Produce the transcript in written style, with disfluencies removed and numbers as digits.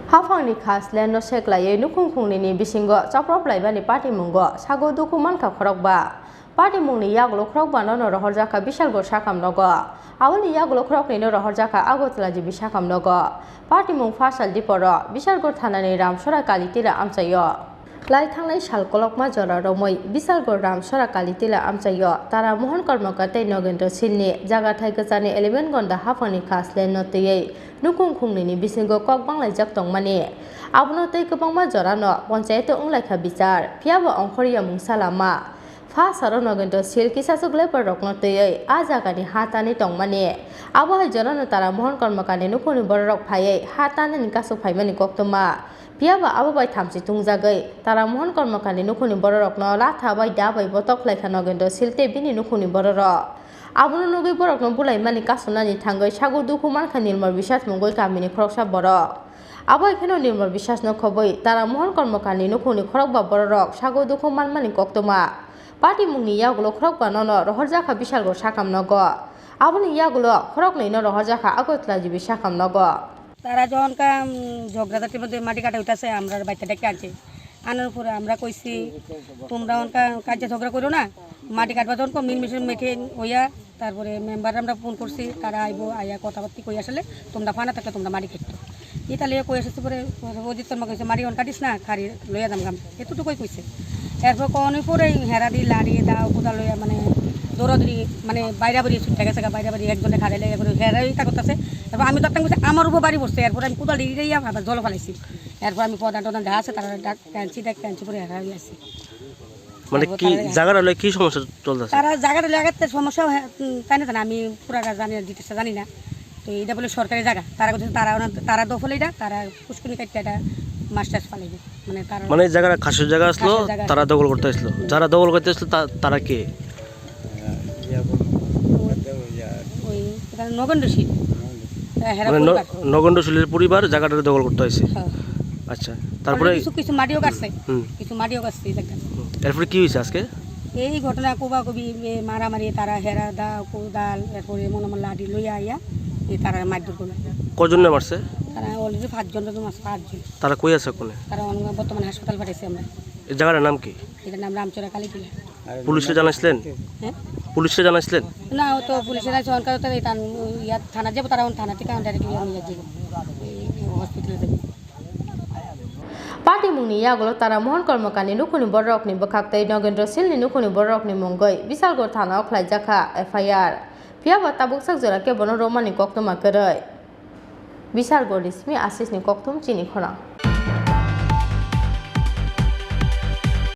Hafangni khaslen no seklai nukung khungni bisingo chaprop laibani party mungo sago dokuman ka khorokba party mungni yaglo khorokba no rohorjaka bishal go sakam nogo awani yaglo khorokni no rohorjaka agotla ji bisakam nogo party mung fasal diporo bishal go thanani ramsora kalitira amchayo lai thangnai sal kolokma jora romoi bisalgor ramsora kalitila amchayo tara mohan karmakate Nogendra Silni jaga thai kachani 11 gonda hafangni khaslen no tei nukung khungni bisingo kokbang laijak tongmani abono tei kabangma jora no panchayat unglaikha bichar phiabo ongkhoriya mungsalama fa saro Nogendra Sil kisasuk lepar rokno tei a jagani hatani tongmani abo hai jora no tara mohan karmakani nukuni borok phaiye hatani nikasuk phaimani koktoma Piaba abo bai thamsi tungjagai tara mohan karmakani nukuni borok no latha bai da bai botok laikha Nogendra Silte bini nukuni borok abono nugui borok no bulai mani kasonani thangai sago duku manka nirmal bisas mungoi kamini khoroksa borok abo ekhano nirmal bisas no khoboi tara mohan karmakani nukuni khorokba borok sago duku manmani koktoma party mungni yagulo khorokba no rohorjaka bisalgo sakam nogo aboni yagulo khoroknai no rohorjaka agotla jibi sakam nogo তারা যখন ঝগড়াঝাটির মধ্যে মাটি কাটা উঠেছে আমরা বাচ্চা ডেকে আনছি আনার পরে আমরা কইছি তোমরা কাজে ঝগড়া করো না মাটি কাটবা যখন মিল মিশন মেখে হইয়া তারপরে মেম্বার আমরা ফোন করছি তারা আইব আইয়া কথাবার্তি কই আসলে তোমরা ফানা থাকলে তোমরা মাটি কাটতো এটা লিয়ে কই আসছে পরে অজিত শর্মা কইছে মাটি অন কাটিস না খারি লইয়া যাম গাম এতটুকুই কইছে এরপর কখনই পরে হেরা দি লাড়ি দাও কোদা লইয়া মানে দৌড়াদৌড়ি মানে বাইরে বাড়ি ছুটে গেছে বাইরে বাড়ি একজনে খাড়াইলে এরপরে হেরাই তা করতেছে এরপর আমি দত্তাং করছি আমার উপর বাড়ি বসছে এরপর আমি কোদাল দিয়ে আবার জল ফেলাইছি এরপর আমি প্রধান টধান যা আছে তারা ক্যান্সি পরে হেরাই আসছি মানে কি জায়গাটা লয় কি সমস্যা চলতেছে তারা জায়গাটা লাগাতে সমস্যা তাই না জানি আমি পুরাটা জানি ডিটেলসটা জানি না তো এটা বলে সরকারি জায়গা তারা করছে তারা দখল এটা তারা পুষ্কুনি কাটতে এটা মাস্টার্স পালাইবে মানে তারা মানে জায়গাটা খাসের জায়গা আসলো তারা দখল করতে আসলো যারা দখল করতে আসলো তারা কে ওই নগেন্দ্র শীল নগেন্দ্র শীলের পরিবার জায়গাটা দখল করতে হয়েছে আচ্ছা তারপরে কিছু মাটিও কাটছে কিছু মাটিও কাটছে এরপরে কি হয়েছে আজকে এই ঘটনা কোবা কবি মারামারি তারা হেরা দা কোদাল এরপরে মনে লাঠি লইয়া আইয়া তারা মারধর করলো কজন মারছে তারা অলরেডি 5 জন তারা কই আছে কোনে তারা বর্তমানে হাসপাতাল পাঠাইছে আমরা এই জায়গাটার নাম কি এটার নাম রামচরা কালীটিলা পুলিশে জানাইছিলেন হ্যাঁ পুলিশে জানাইছিলেন না ও তো পুলিশের আছে অনকার তো ইয়াত থানা যাব তারা থানা থেকে ডাইরেক্টলি আমি যাব হসপিটালে যাব Party mungni yagulo tara mohan karmakani nukuni borok ni bakaktai Nogendra Silni nukuni borok ni mongoi bisalgor thana okhlai jaka FIR piaba tabuk sakjora ke bono romani koktoma kerai bisalgor rismi asis ni koktum chini khona